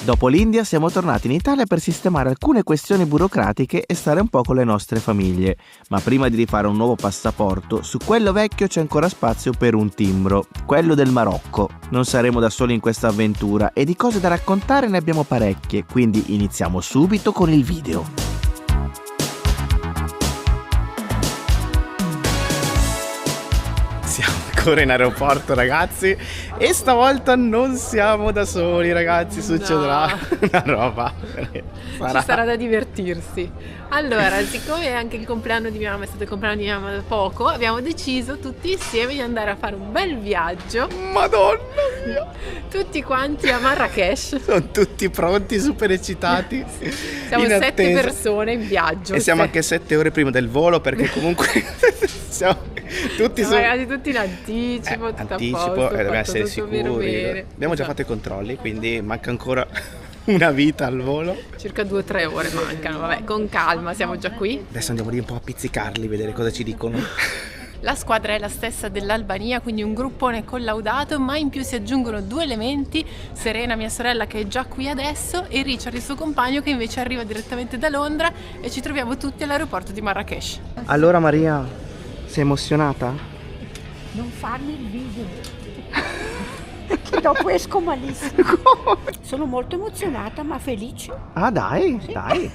Dopo l'India siamo tornati in Italia per sistemare alcune questioni burocratiche e stare un po' con le nostre famiglie. Ma prima di rifare un nuovo passaporto, su quello vecchio c'è ancora spazio per un timbro, quello del Marocco. Non saremo da soli in questa avventura e di cose da raccontare ne abbiamo parecchie, quindi iniziamo subito con il video. Siamo ancora in aeroporto, ragazzi, e stavolta non siamo da soli, ragazzi, succederà una roba. Ci sarà da divertirsi. Allora, siccome anche il compleanno di mia mamma è stato il compleanno di mia mamma da poco, abbiamo deciso tutti insieme di andare a fare un bel viaggio. Madonna mia! Tutti quanti a Marrakesh. Sono tutti pronti, super eccitati. Siamo 7 persone in viaggio. E siamo anche 7 ore prima del volo, perché comunque siamo tutti tutti in anticipo, tutto anticipo, a posto, deve essere tutto sicuri. bene. Abbiamo già fatto i controlli, quindi manca ancora una vita al volo. Circa 2-3 ore mancano, vabbè, con calma, siamo già qui. Adesso andiamo lì un po' a pizzicarli, vedere cosa ci dicono. La squadra è la stessa dell'Albania, quindi un gruppone collaudato, ma in più si aggiungono 2 elementi: Serena, mia sorella, che è già qui adesso, e Richard, il suo compagno, che invece arriva direttamente da Londra, e ci troviamo tutti all'aeroporto di Marrakesh. Allora Maria, sei emozionata? Non farmi il video. Che dopo esco malissimo. Sono molto emozionata ma felice. Ah dai, sì. Dai.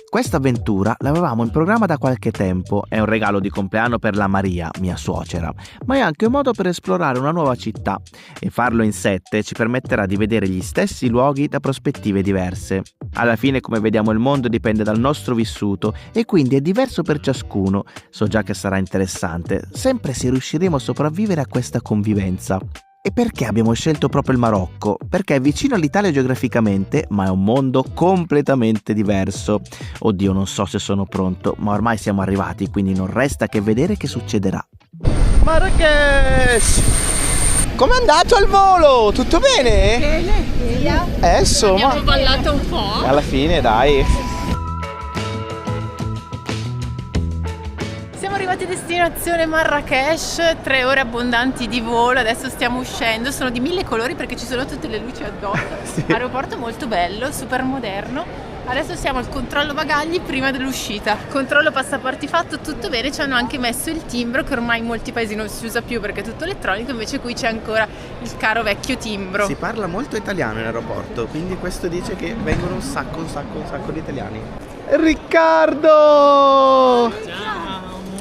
Questa avventura l'avevamo in programma da qualche tempo, è un regalo di compleanno per la Maria, mia suocera, ma è anche un modo per esplorare una nuova città, e farlo in 7 ci permetterà di vedere gli stessi luoghi da prospettive diverse. Alla fine come vediamo il mondo dipende dal nostro vissuto e quindi è diverso per ciascuno. So già che sarà interessante, sempre se riusciremo a sopravvivere a questa convivenza. E perché abbiamo scelto proprio il Marocco? Perché è vicino all'Italia geograficamente, ma è un mondo completamente diverso. Oddio, non so se sono pronto, ma ormai siamo arrivati, quindi non resta che vedere che succederà. Marrakesh! Com'è andato al volo? Tutto bene? Bene. Insomma. Abbiamo ballato un po'. Alla fine, dai. Siamo arrivati a destinazione Marrakesh, 3 ore abbondanti di volo, adesso stiamo uscendo, sono di 1000 colori perché ci sono tutte le luci addosso. Sì. Aeroporto molto bello, super moderno. Adesso siamo al controllo bagagli prima dell'uscita. Controllo passaporti fatto, tutto bene, ci hanno anche messo il timbro che ormai in molti paesi non si usa più perché è tutto elettronico, invece qui c'è ancora il caro vecchio timbro. Si parla molto italiano in aeroporto, quindi questo dice che vengono un sacco di italiani. Riccardo!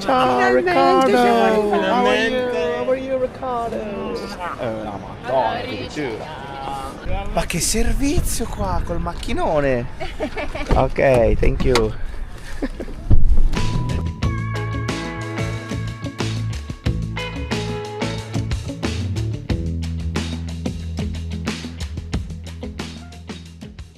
Ciao Riccardo! How are you Riccardo? La madonna, che giuro. Ma che servizio qua col macchinone! Ok, thank you.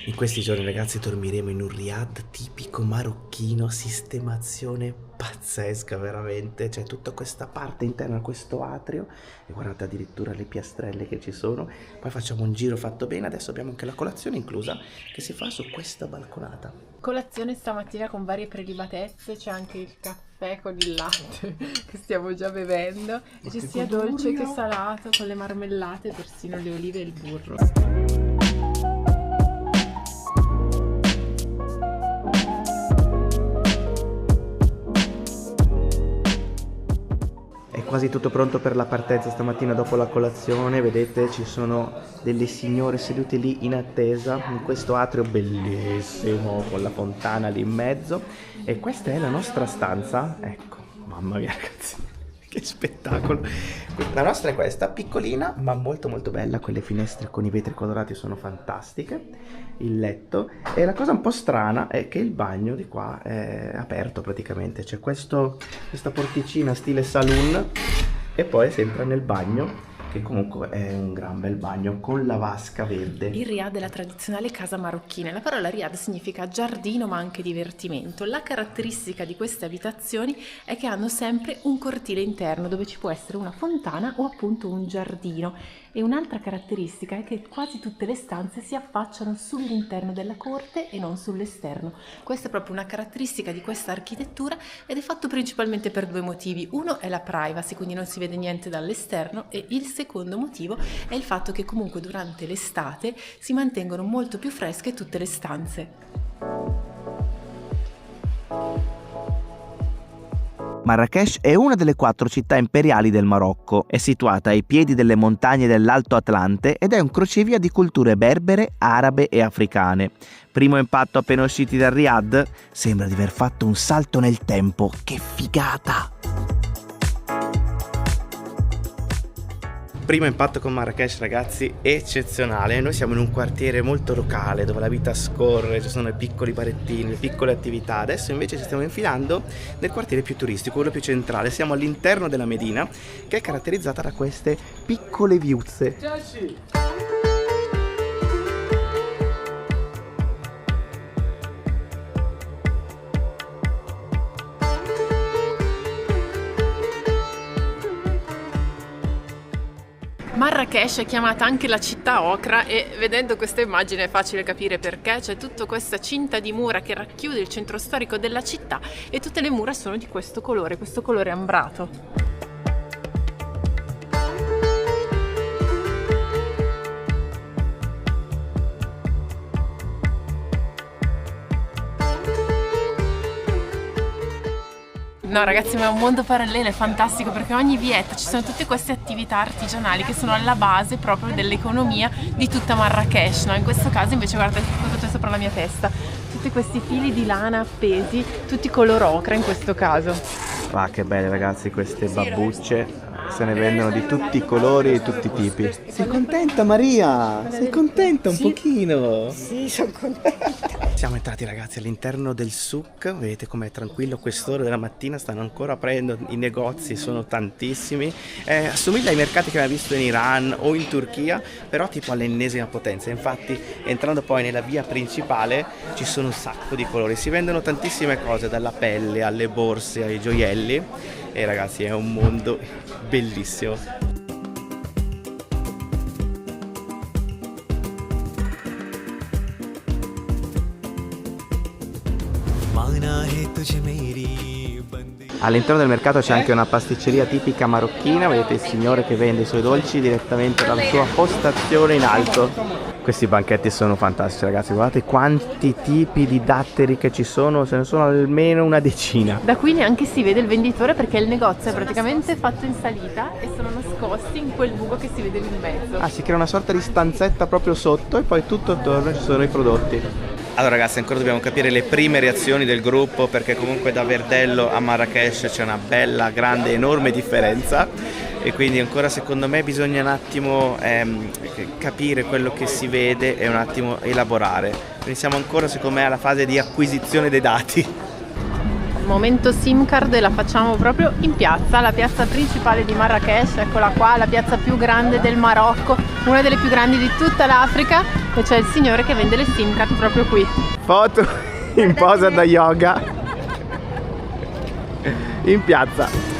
In questi giorni, ragazzi, dormiremo in un riad tipico marocchino, sistemazione pazzesca veramente. C'è tutta questa parte interna, questo atrio, e guardate addirittura le piastrelle che ci sono. Poi facciamo un giro fatto bene. Adesso abbiamo anche la colazione inclusa che si fa su questa balconata. Colazione stamattina con varie prelibatezze, c'è anche il caffè con il latte che stiamo già bevendo, e c'è sia dolce che salato con le marmellate, persino le olive e il burro. Quasi tutto pronto per la partenza stamattina dopo la colazione. Vedete, ci sono delle signore sedute lì in attesa in questo atrio bellissimo con la fontana lì in mezzo, e questa è la nostra stanza. Ecco, mamma mia ragazzi, che spettacolo. La nostra è questa, piccolina ma molto molto bella, quelle finestre con i vetri colorati sono fantastiche, il letto, e la cosa un po' strana è che il bagno di qua è aperto praticamente, c'è questa porticina stile saloon, e poi si entra nel bagno, che comunque è un gran bel bagno con la vasca verde. Il riad è la tradizionale casa marocchina. La parola riad significa giardino ma anche divertimento. La caratteristica di queste abitazioni è che hanno sempre un cortile interno dove ci può essere una fontana o appunto un giardino, E un'altra caratteristica è che quasi tutte le stanze si affacciano sull'interno della corte e non sull'esterno. Questa è proprio una caratteristica di questa architettura ed è fatto principalmente per due motivi. Uno è la privacy, quindi non si vede niente dall'esterno, e il secondo motivo è il fatto che comunque durante l'estate si mantengono molto più fresche tutte le stanze. Marrakech è una delle 4 città imperiali del Marocco, è situata ai piedi delle montagne dell'Alto Atlante ed è un crocevia di culture berbere, arabe e africane. Primo impatto appena usciti da Riyadh, sembra di aver fatto un salto nel tempo, che figata! Primo impatto con Marrakech, ragazzi, eccezionale. Noi siamo in un quartiere molto locale dove la vita scorre, ci sono i piccoli barettini, le piccole attività. Adesso invece ci stiamo infilando nel quartiere più turistico, quello più centrale. Siamo all'interno della Medina, che è caratterizzata da queste piccole viuzze. Marrakech è chiamata anche la città ocra e vedendo questa immagine è facile capire perché. C'è tutta questa cinta di mura che racchiude il centro storico della città e tutte le mura sono di questo colore ambrato. No ragazzi, ma è un mondo parallelo, è fantastico perché ogni vietta ci sono tutte queste attività artigianali che sono alla base proprio dell'economia di tutta Marrakech, no? In questo caso invece guardate cosa c'è sopra la mia testa, tutti questi fili di lana appesi, tutti color ocra in questo caso. Ah, che belle ragazzi queste babbucce, se ne vendono di tutti i colori e tutti i tipi. Sei contenta Maria? Sei contenta un pochino? Sì, sono contenta. Siamo entrati ragazzi all'interno del souk, vedete com'è tranquillo, quest'ora della mattina stanno ancora aprendo, i negozi sono tantissimi, assomiglia ai mercati che abbiamo visto in Iran o in Turchia, però tipo all'ennesima potenza. Infatti entrando poi nella via principale ci sono un sacco di colori, si vendono tantissime cose, dalla pelle alle borse ai gioielli, e ragazzi è un mondo bellissimo. All'interno del mercato c'è anche una pasticceria tipica marocchina, vedete il signore che vende i suoi dolci direttamente dalla sua postazione in alto. Questi banchetti sono fantastici ragazzi, guardate quanti tipi di datteri che ci sono, ce ne sono almeno una decina. Da qui neanche si vede il venditore perché il negozio è praticamente fatto in salita e sono nascosti in quel buco che si vede lì in mezzo. Ah, si crea una sorta di stanzetta proprio sotto e poi tutto attorno ci sono i prodotti. Allora ragazzi, ancora dobbiamo capire le prime reazioni del gruppo, perché comunque da Verdello a Marrakech c'è una bella, grande, enorme differenza e quindi ancora secondo me bisogna un attimo capire quello che si vede e un attimo elaborare. Quindi siamo ancora secondo me alla fase di acquisizione dei dati. Momento SIM card e la facciamo proprio in piazza, la piazza principale di Marrakech, eccola qua, la piazza più grande del Marocco, una delle più grandi di tutta l'Africa, e c'è il signore che vende le SIM card proprio qui. Foto in posa da yoga in piazza.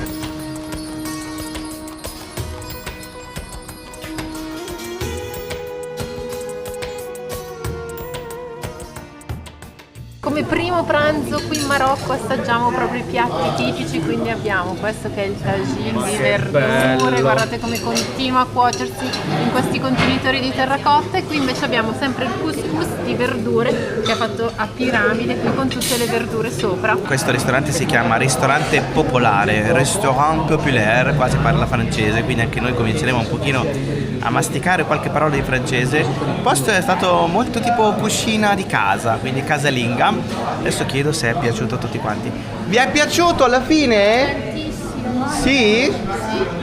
Come primo pranzo qui in Marocco assaggiamo proprio i piatti tipici, quindi abbiamo questo che è il tagine di verdure, guardate come continua a cuocersi in questi contenitori di terracotta, e qui invece abbiamo sempre il couscous di verdure che è fatto a piramide qui con tutte le verdure sopra. Questo ristorante si chiama Ristorante Popolare, Restaurant Populaire, qua si parla francese, quindi anche noi cominceremo un pochino a masticare qualche parola di francese. Il posto è stato molto tipo cucina di casa, quindi casalinga. Adesso chiedo se è piaciuto a tutti quanti. Vi è piaciuto alla fine? Tantissimo. Sì?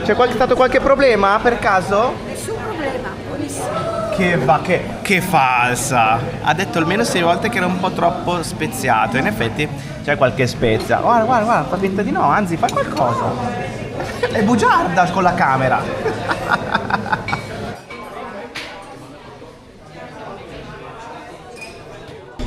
C'è stato qualche problema per caso? Nessun problema, buonissimo. Che falsa! Ha detto almeno 6 volte che era un po' troppo speziato. In effetti c'è qualche spezia. Guarda, fa finta di no, anzi fa qualcosa. È bugiarda con la camera.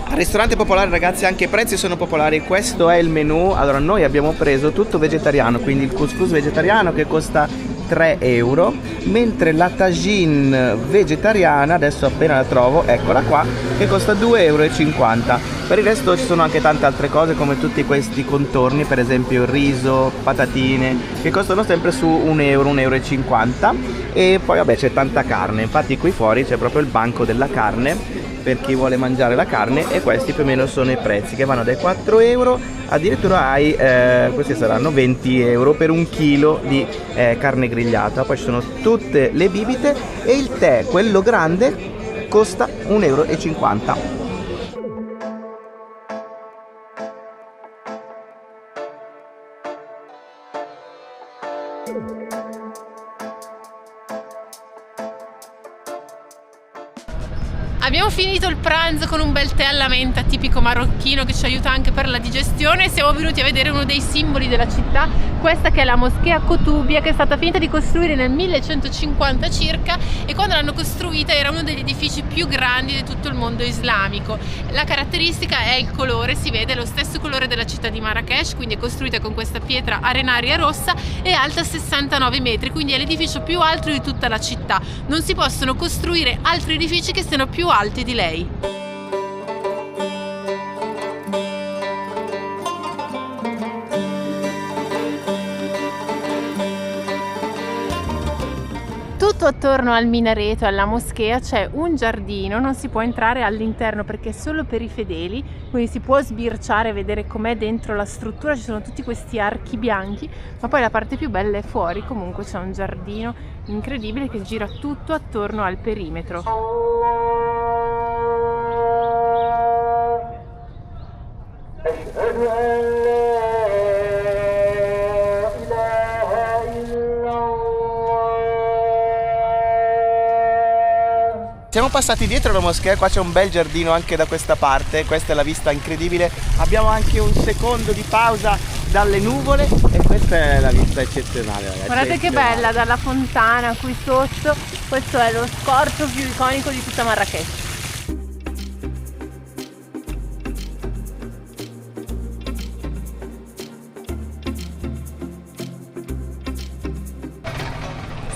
Al ristorante popolare ragazzi anche i prezzi sono popolari, questo è il menù. Allora noi abbiamo preso tutto vegetariano, quindi il couscous vegetariano che costa 3 euro, mentre la tagine vegetariana, adesso appena la trovo, eccola qua, che costa 2,50 euro. Per il resto ci sono anche tante altre cose come tutti questi contorni, per esempio il riso, patatine, che costano sempre su 1 euro, 1,50 euro. E poi vabbè c'è tanta carne, infatti qui fuori c'è proprio il banco della carne per chi vuole mangiare la carne, e questi più o meno sono i prezzi che vanno dai 4 euro addirittura ai questi saranno 20 euro per un chilo di carne grigliata. Poi ci sono tutte le bibite e il tè, quello grande, costa 1,50 euro. Abbiamo finito il pranzo con un bel tè alla menta tipico marocchino che ci aiuta anche per la digestione, e siamo venuti a vedere uno dei simboli della città, questa che è la moschea Koutoubia, che è stata finita di costruire nel 1150 circa, e quando l'hanno costruita era uno degli edifici più grandi di tutto il mondo islamico. La caratteristica è il colore, si vede lo stesso colore della città di Marrakech, quindi è costruita con questa pietra arenaria rossa e alta 69 metri, quindi è l'edificio più alto di tutta la città. Non si possono costruire altri edifici che siano più alti di lei. Tutto attorno al minareto e alla moschea c'è un giardino, non si può entrare all'interno perché è solo per i fedeli, quindi si può sbirciare e vedere com'è dentro la struttura, ci sono tutti questi archi bianchi, ma poi la parte più bella è fuori, comunque c'è un giardino incredibile che gira tutto attorno al perimetro. Siamo passati dietro la moschea, qua c'è un bel giardino anche da questa parte, questa è la vista incredibile, abbiamo anche un secondo di pausa dalle nuvole e questa è la vista eccezionale, ragazzi. Guardate che bella, dalla fontana qui sotto, questo è lo scorcio più iconico di tutta Marrakech.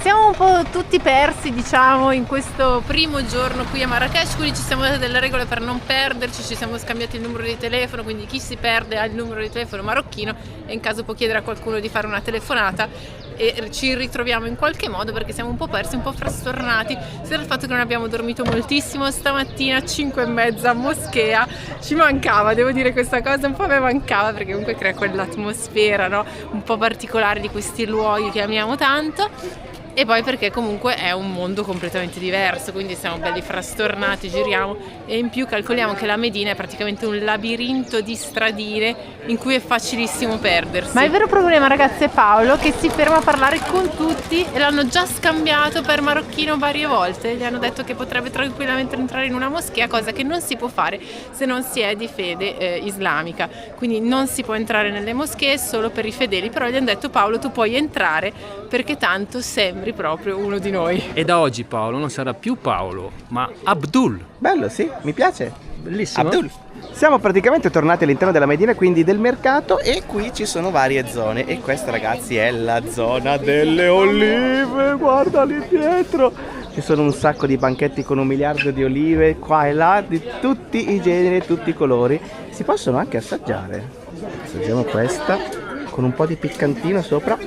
Siamo un po' tutti persi, diciamo, in questo primo giorno qui a Marrakech, quindi ci siamo date delle regole per non perderci, ci siamo scambiati il numero di telefono, quindi chi si perde ha il numero di telefono marocchino e in caso può chiedere a qualcuno di fare una telefonata e ci ritroviamo in qualche modo, perché siamo un po' persi, un po' frastornati sia dal fatto che non abbiamo dormito moltissimo stamattina, 5:30 a moschea, ci mancava, devo dire questa cosa, un po' mi mancava perché comunque crea quell'atmosfera, no? Un po' particolare di questi luoghi che amiamo tanto. E poi perché comunque è un mondo completamente diverso, quindi siamo belli frastornati, giriamo e in più calcoliamo che la Medina è praticamente un labirinto di stradine in cui è facilissimo perdersi. Ma il vero problema, ragazzi, è Paolo che si ferma a parlare con tutti e l'hanno già scambiato per marocchino varie volte, gli hanno detto che potrebbe tranquillamente entrare in una moschea, cosa che non si può fare se non si è di fede islamica, quindi non si può entrare nelle moschee solo per i fedeli, però gli hanno detto: Paolo, tu puoi entrare perché tanto sembri proprio uno di noi. E da oggi Paolo non sarà più Paolo, ma Abdul. Bello, sì, mi piace. Bellissimo. Abdul. Siamo praticamente tornati all'interno della Medina, quindi del mercato, e qui ci sono varie zone e questa, ragazzi, è la zona delle olive, guarda lì dietro. Ci sono un sacco di banchetti con 1 miliardo di olive qua e là, di tutti i generi, tutti i colori. Si possono anche assaggiare. Assaggiamo questa con un po' di piccantino sopra.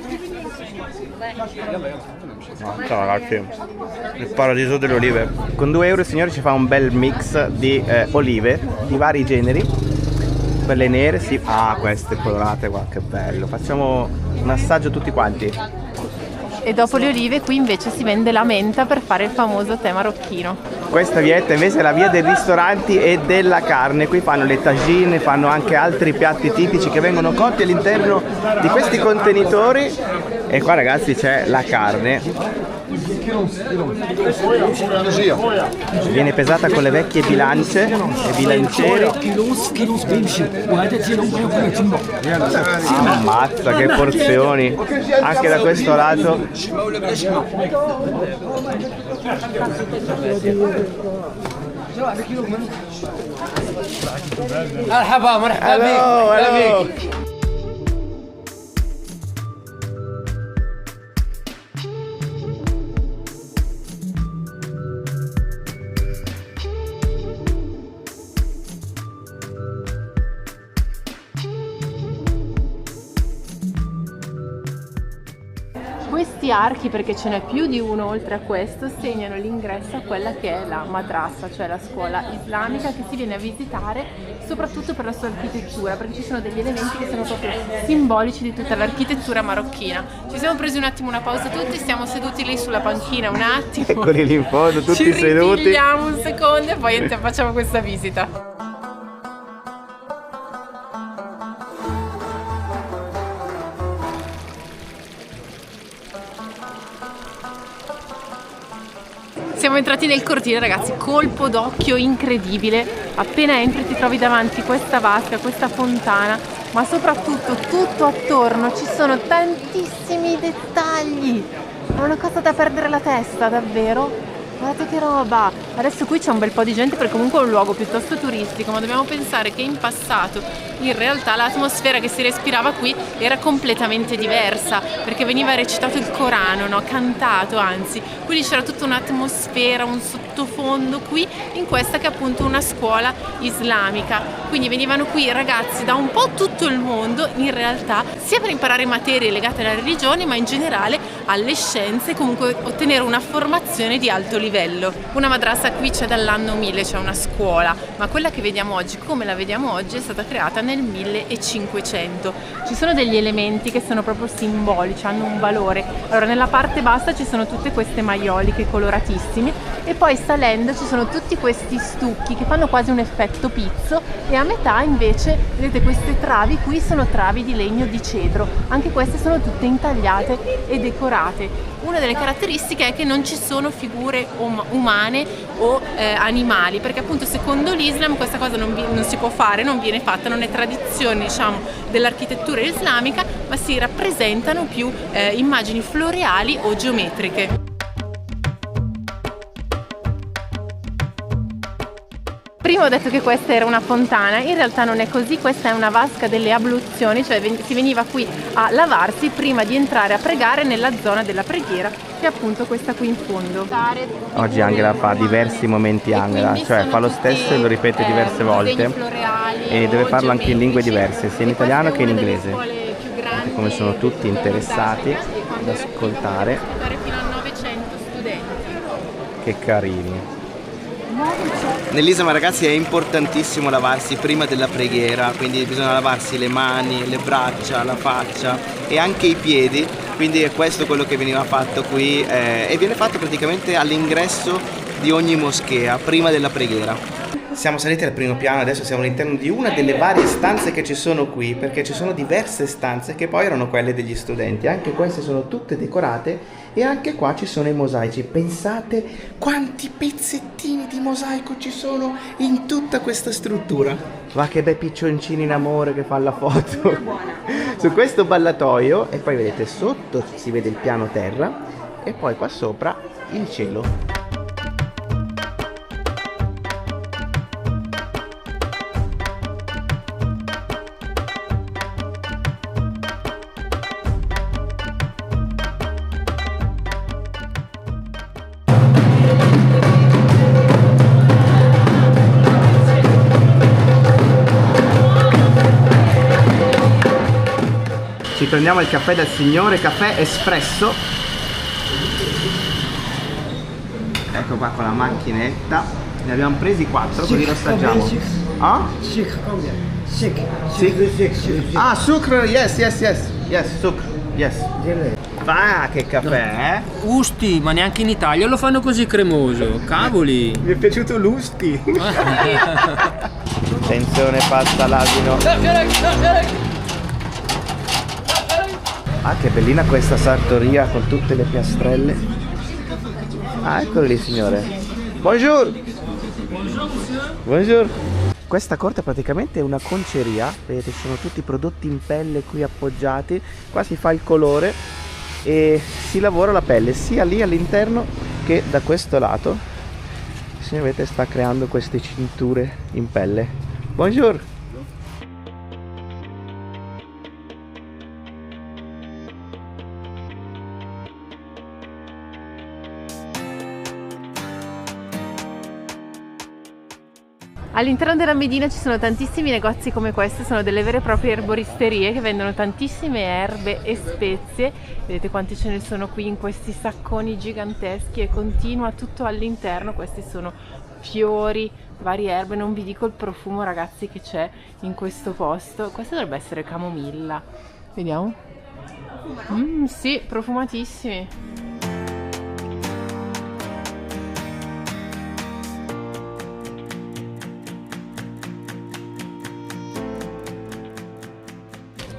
Ciao ragazzi, il paradiso delle olive. Con 2 euro il signore ci fa un bel mix di olive di vari generi. Quelle nere, sì. Ah, queste colorate, guarda che bello. Facciamo un assaggio tutti quanti. E dopo le olive qui invece si vende la menta per fare il famoso tè marocchino. Questa vietta invece è la via dei ristoranti e della carne. Qui fanno le tagine, fanno anche altri piatti tipici che vengono cotti all'interno di questi contenitori. E qua, ragazzi, c'è la carne. Viene pesata con le vecchie bilance e bilanciere. Ammazza, che porzioni! Anche da questo lato. Hello. questi archi, perché ce n'è più di uno oltre a questo, segnano l'ingresso a quella che è la madrasa, cioè la scuola islamica che si viene a visitare soprattutto per la sua architettura, perché ci sono degli elementi che sono proprio simbolici di tutta l'architettura marocchina. Ci siamo presi un attimo una pausa tutti, stiamo seduti lì sulla panchina un attimo. Eccoli lì in fondo, tutti Ci seduti. ritigliamo un secondo e poi facciamo questa visita. Siamo entrati nel cortile, ragazzi, colpo d'occhio incredibile. Appena entri ti trovi davanti questa vasca, questa fontana, ma soprattutto tutto attorno ci sono tantissimi dettagli. È una cosa da perdere la testa, davvero. Guardate che roba! Adesso qui c'è un bel po' di gente perché comunque è un luogo piuttosto turistico, ma dobbiamo pensare che in passato in realtà l'atmosfera che si respirava qui era completamente diversa, perché veniva recitato il Corano, no? Cantato anzi, quindi c'era tutta un'atmosfera, un sottofondo qui in questa che è appunto una scuola islamica, quindi venivano qui ragazzi da un po' tutto il mondo in realtà, sia per imparare materie legate alla religione ma in generale alle scienze, comunque ottenere una formazione di alto livello. Una madrasa qui c'è dall'anno 1000, c'è una scuola, ma quella che vediamo oggi, come la vediamo oggi, è stata creata nel 1500. Ci sono degli elementi che sono proprio simbolici, hanno un valore. Allora nella parte bassa ci sono tutte queste maioliche coloratissime e poi salendo ci sono tutti questi stucchi che fanno quasi un effetto pizzo e a metà invece, vedete, queste travi qui sono travi di legno di cedro, anche queste sono tutte intagliate e decorate. Una delle caratteristiche è che non ci sono figure umane o animali, perché appunto secondo l'Islam questa cosa non si può fare, non viene fatta, non è tradizione diciamo dell'architettura islamica, ma si rappresentano più immagini floreali o geometriche. Prima ho detto che questa era una fontana, in realtà non è così, questa è una vasca delle abluzioni, cioè si veniva qui a lavarsi prima di entrare a pregare nella zona della preghiera, che è appunto questa qui in fondo. Oggi Angela fa diversi momenti Angela, cioè fa lo stesso e lo ripete diverse volte e deve farlo anche in lingue diverse, sia in italiano che in inglese. Vedete come sono tutti interessati ad ascoltare. Fino a 900 studenti. Che carini. Nell'Islam ragazzi è importantissimo lavarsi prima della preghiera, quindi bisogna lavarsi le mani, le braccia, la faccia e anche i piedi, quindi è questo quello che veniva fatto qui e viene fatto praticamente all'ingresso di ogni moschea prima della preghiera. Siamo saliti al primo piano, adesso siamo all'interno di una delle varie stanze che ci sono qui, perché ci sono diverse stanze che poi erano quelle degli studenti. Anche queste sono tutte decorate e anche qua ci sono i mosaici. Pensate quanti pezzettini di mosaico ci sono in tutta questa struttura. Va che bei piccioncini in amore che fa la foto su questo ballatoio, e poi vedete sotto si vede il piano terra e poi qua sopra il cielo. Ci prendiamo il caffè dal signore, caffè espresso. Ecco qua con la macchinetta. Ne abbiamo presi 4, così lo assaggiamo. Ah? Ah, sucro, yes, sucro, yes. Ah, che caffè, eh? Usti, ma neanche in Italia lo fanno così cremoso. Cavoli! Mi è piaciuto l'usti. Attenzione, passa l'asino. Ah, che bellina questa sartoria con tutte le piastrelle. Ah, eccolo lì, signore. Bonjour. Bonjour. Questa corte praticamente è una conceria. Vedete, ci sono tutti i prodotti in pelle qui appoggiati. Qua si fa il colore e si lavora la pelle sia lì all'interno che da questo lato. Se vedete sta creando queste cinture in pelle. Bonjour. All'interno della Medina ci sono tantissimi negozi come questo, sono delle vere e proprie erboristerie che vendono tantissime erbe e spezie. Vedete quanti ce ne sono qui in questi sacconi giganteschi e continua tutto all'interno. Questi sono fiori, varie erbe, non vi dico il profumo ragazzi che c'è in questo posto. Questa dovrebbe essere camomilla, vediamo. Sì, profumatissimi.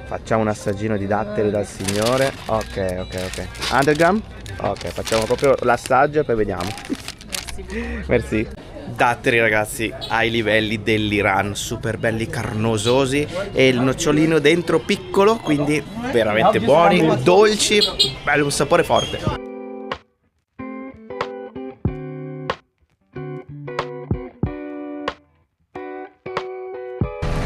Facciamo un assaggino di datteri dal signore. Ok. Undergram? Ok, facciamo proprio l'assaggio e poi vediamo. Merci. Datteri ragazzi ai livelli dell'Iran, super belli carnososi e il nocciolino dentro piccolo, quindi veramente buoni, dolci, bello, un sapore forte.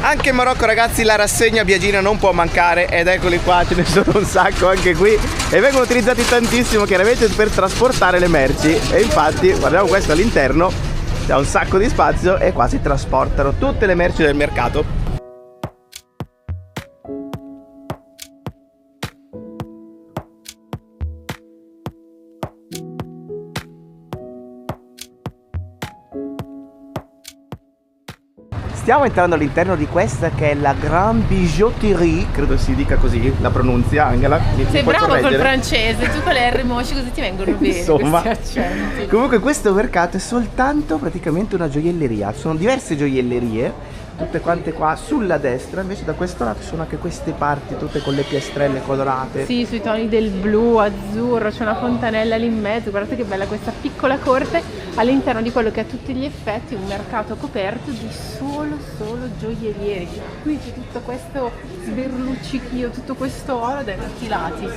Anche in Marocco ragazzi la rassegna viagina non può mancare ed eccoli qua, ce ne sono un sacco anche qui e vengono utilizzati tantissimo chiaramente per trasportare le merci e infatti guardiamo questo all'interno, c'è un sacco di spazio e qua si trasportano tutte le merci del mercato. Stiamo entrando all'interno di questa che è la Grande Bijouterie, credo si dica così la pronunzia, Angela. Sei bravo col francese, tu con le R mosci così ti vengono bene. Insomma, questi accenti. Comunque questo mercato è soltanto praticamente una gioielleria, sono diverse gioiellerie, tutte quante qua sulla destra, invece da questo lato ci sono anche queste parti tutte con le piastrelle colorate. Sì, sui toni del blu, azzurro, c'è una fontanella lì in mezzo, guardate che bella questa piccola corte all'interno di quello che a tutti gli effetti è un mercato coperto di solo gioiellieri. Qui c'è tutto questo sberluccichio, tutto questo oro dai tutti i lati.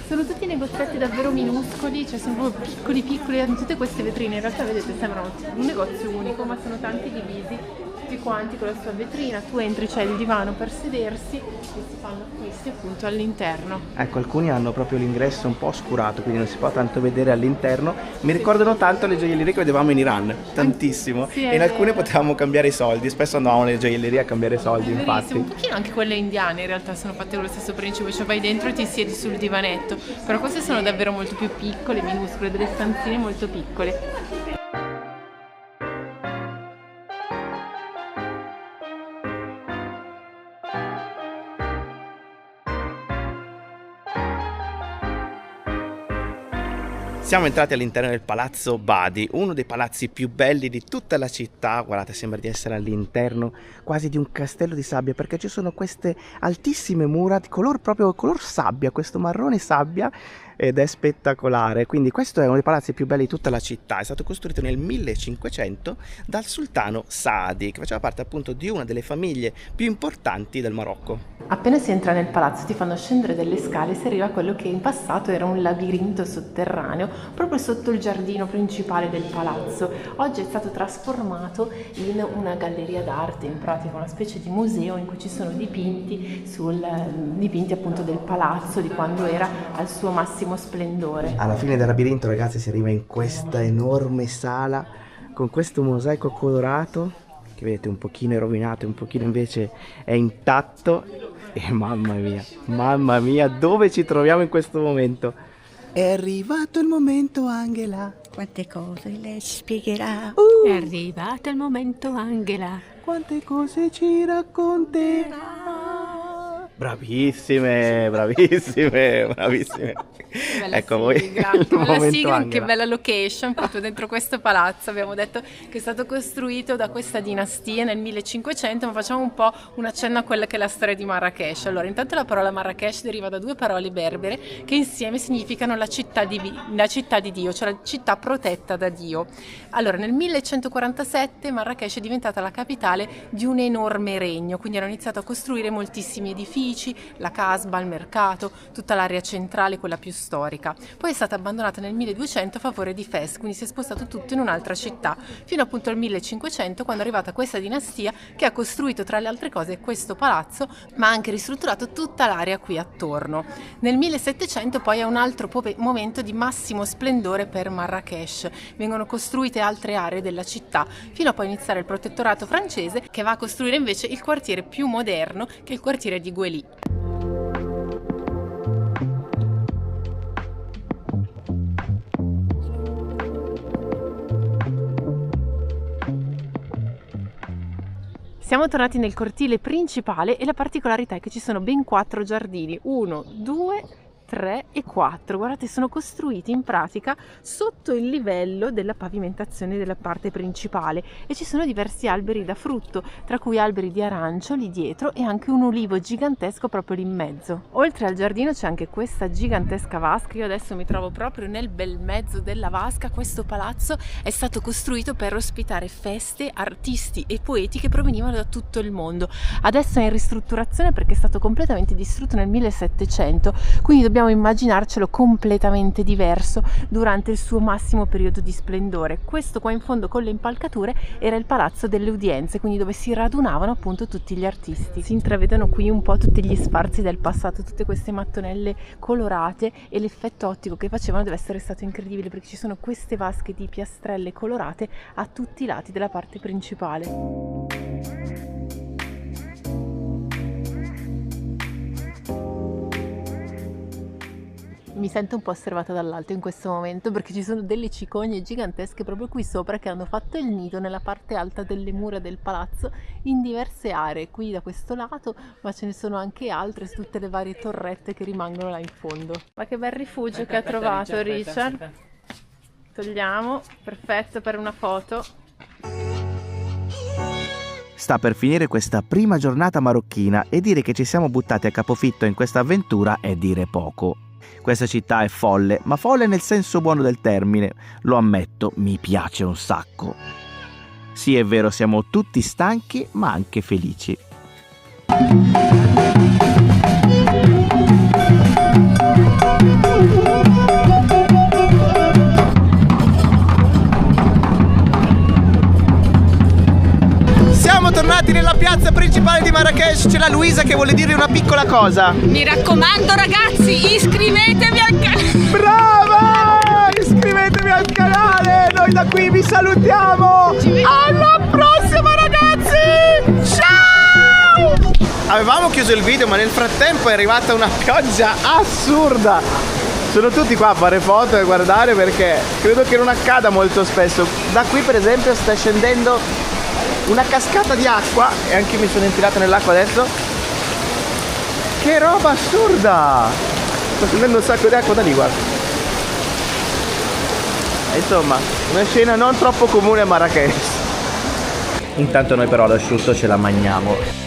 Sono tutti negozietti davvero minuscoli, cioè sono proprio piccoli, hanno tutte queste vetrine, in realtà vedete sembrano un negozio unico ma sono tanti divisi, tutti quanti con la sua vetrina, tu entri, c'è il divano per sedersi e si fanno acquisti appunto all'interno. Ecco, alcuni hanno proprio l'ingresso un po' oscurato, quindi non si può tanto vedere all'interno, mi ricordano tanto le gioiellerie che vedevamo in Iran, tantissimo, sì, e in alcune vero. potevamo cambiare i soldi, spesso andavamo nelle gioiellerie a cambiare soldi, infatti. Un pochino anche quelle indiane in realtà sono fatte con lo stesso principio, cioè vai dentro e ti siedi sul divanetto, però queste sono davvero molto più piccole, minuscole, delle stanzine molto piccole. Siamo entrati all'interno del palazzo Badi, uno dei palazzi più belli di tutta la città. Guardate, sembra di essere all'interno quasi di un castello di sabbia, perché ci sono queste altissime mura di color sabbia, questo marrone sabbia, ed è spettacolare. Quindi questo è uno dei palazzi più belli di tutta la città, è stato costruito nel 1500 dal sultano Saadi, che faceva parte appunto di una delle famiglie più importanti del Marocco. Appena si entra nel palazzo ti fanno scendere delle scale e si arriva a quello che in passato era un labirinto sotterraneo proprio sotto il giardino principale del palazzo. Oggi è stato trasformato in una galleria d'arte, in pratica una specie di museo in cui ci sono dipinti appunto del palazzo di quando era al suo massimo splendore. Alla fine del labirinto ragazzi si arriva in questa enorme sala con questo mosaico colorato che vedete un pochino è rovinato e un pochino invece è intatto. E mamma mia, dove ci troviamo in questo momento? È arrivato il momento, Angela. Quante cose lei ci spiegherà. È arrivato il momento, Angela. Quante cose ci racconterà. Bravissime. Ecco voi. Che bella sigla, che bella location proprio dentro questo palazzo. Abbiamo detto che è stato costruito da questa dinastia nel 1500, ma facciamo un po' un accenno a quella che è la storia di Marrakesh. Allora, intanto la parola Marrakesh deriva da due parole berbere che insieme significano la città di Dio, cioè la città protetta da Dio. Allora, nel 1147 Marrakesh è diventata la capitale di un enorme regno, quindi hanno iniziato a costruire moltissimi edifici, uffici, la casba, il mercato, tutta l'area centrale, quella più storica. Poi è stata abbandonata nel 1200 a favore di Fes, quindi si è spostato tutto in un'altra città, fino appunto al 1500, quando è arrivata questa dinastia che ha costruito tra le altre cose questo palazzo, ma ha anche ristrutturato tutta l'area qui attorno. Nel 1700 poi è un altro momento di massimo splendore per Marrakech. Vengono costruite altre aree della città, fino a poi iniziare il protettorato francese, che va a costruire invece il quartiere più moderno, che è il quartiere di Guély. Siamo tornati nel cortile principale e la particolarità è che ci sono ben 4 giardini, 1, 2, 3 e 4. Guardate, sono costruiti in pratica sotto il livello della pavimentazione della parte principale e ci sono diversi alberi da frutto, tra cui alberi di arancio lì dietro e anche un ulivo gigantesco proprio lì in mezzo. Oltre al giardino c'è anche questa gigantesca vasca. Io adesso mi trovo proprio nel bel mezzo della vasca. Questo palazzo è stato costruito per ospitare feste, artisti e poeti che provenivano da tutto il mondo. Adesso è in ristrutturazione perché è stato completamente distrutto nel 1700, quindi dobbiamo immaginarcelo completamente diverso durante il suo massimo periodo di splendore. Questo qua in fondo con le impalcature era il palazzo delle udienze, quindi dove si radunavano appunto tutti gli artisti. Si intravedono qui un po' tutti gli sfarzi del passato, tutte queste mattonelle colorate, e l'effetto ottico che facevano deve essere stato incredibile perché ci sono queste vasche di piastrelle colorate a tutti i lati della parte principale. Mi sento un po' osservata dall'alto in questo momento perché ci sono delle cicogne gigantesche proprio qui sopra che hanno fatto il nido nella parte alta delle mura del palazzo in diverse aree, qui da questo lato, ma ce ne sono anche altre su tutte le varie torrette che rimangono là in fondo. Ma che bel rifugio che ha trovato Richard. Togliamo, perfetto per una foto. Sta per finire questa prima giornata marocchina e dire che ci siamo buttati a capofitto in questa avventura è dire poco. Questa città è folle, ma folle nel senso buono del termine. Lo ammetto, mi piace un sacco. Sì, è vero, siamo tutti stanchi, ma anche felici. Siamo tornati nella piazza principale di Marrakech. C'è la Luisa che vuole dirvi una piccola cosa. Mi raccomando ragazzi, iscrivetevi al canale. Brava! Iscrivetevi al canale. Noi da qui vi salutiamo. Alla prossima ragazzi. Ciao! Avevamo chiuso il video, ma nel frattempo è arrivata una pioggia assurda. Sono tutti qua a fare foto e guardare perché credo che non accada molto spesso. Da qui per esempio sta scendendo una cascata di acqua e anche io mi sono infilato nell'acqua adesso. Che roba assurda! Sto scendendo un sacco di acqua da lì, guarda. Insomma, una scena non troppo comune a Marrakech. Intanto noi però l'asciutto ce la mangiamo.